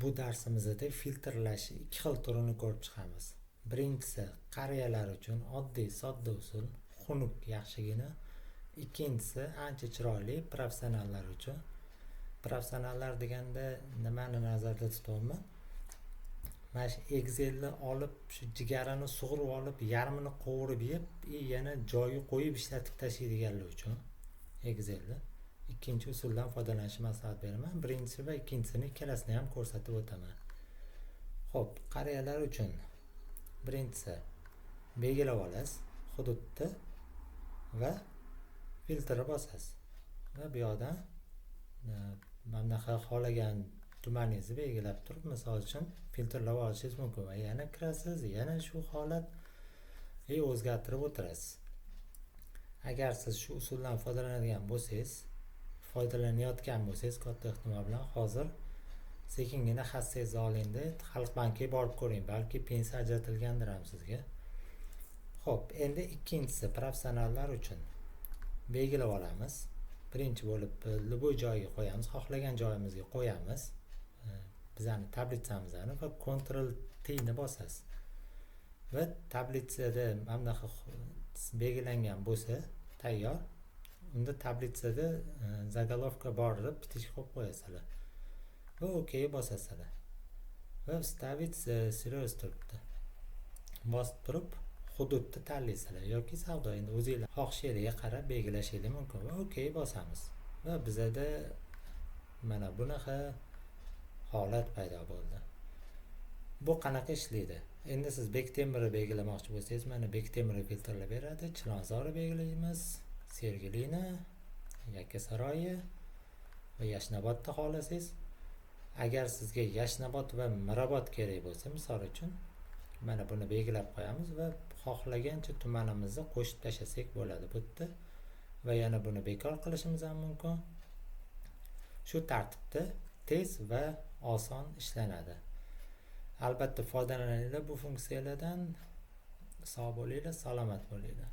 Bu darsimizda filtrlash ikki xil turini ko'rib chiqamiz. Birinchisi qariyalar uchun oddiy sodda usul, xunuk yaxshigina. Ikkinchisi ancha chiroyli professionallar uchun. Professionallar deganda nimani nazarda tutyapman? Mana shu Excelni olib, shu jigarini sug'urib olib, yarmini qovurib yeb, yana joyi qo'yib ishlatib tashlaydiganlar uchun Excelni. Ikkinchi usuldan foydalanishni maslahat beraman. Birinchisi va ikkinchisini ikkalasini ham ko'rsatib o'taman. Xo'p, qariyalar uchun birinchisi belgilab olasiz hududni va filtrni bosasiz. Va bu yoqdan mana xohlagan tumaningizni belgilab turib, misol uchun filtrlab olishingiz mumkin. Va yana kirasiz, yana shu holat o'zgartirib o'tirasiz. Agar siz shu usuldan foydalanayotgan bo'lsangiz, katta ehtimol bilan hozir sekingina hassangizni olingda Xalq bankiga borib ko'ring, balki pensiya ajratilgandir ham sizga. Xo'p, endi ikkinchisi professionallar uchun belgilab olamiz. Birinchi bo'lib любой joyiga qo'yamiz, xohlagan joyimizga qo'yamiz. Bizning tablitsamizni va Ctrl T ni bosasiz. Va tablitsada mana belgilangan bo'lsa, tayyor. Unda tablitsada zagolovka bor deb bitik qo'yib qo'yasizlar. Va OK bosasizlar. Va вставить serious turibdi. Bosib turib hududni tanlaysizlar yoki savdo, endi o'zingizlar xohishingizga qarab belgilashingiz mumkin. Va OK bosamiz. Va bizada mana bunaqa holat paydo bo'ldi. Bu qanaqa ishlaydi? Endi siz Bektemirni belgilamoqchi bo'lsangiz, mana Bektemirni filtrlab beradi. Chilonzorni belgilaymiz, Sergelini, Yakkasaroyni va Yashnobodni xohlasangiz. Agar sizga Yashnobod va Mirobod kerak bo'lsa, misol uchun mana buni belgilab qo'yamiz va xohlagancha tumanimizni qo'shib tashlasak bo'ladi bu yerda. Va yana buni bekor qilishimiz ham mumkin. Shu tartibda tez va oson ishlanadi. Albatta foydalaninglar bu funksiyalardan. Sog' bo'linglar, salomat bo'linglar.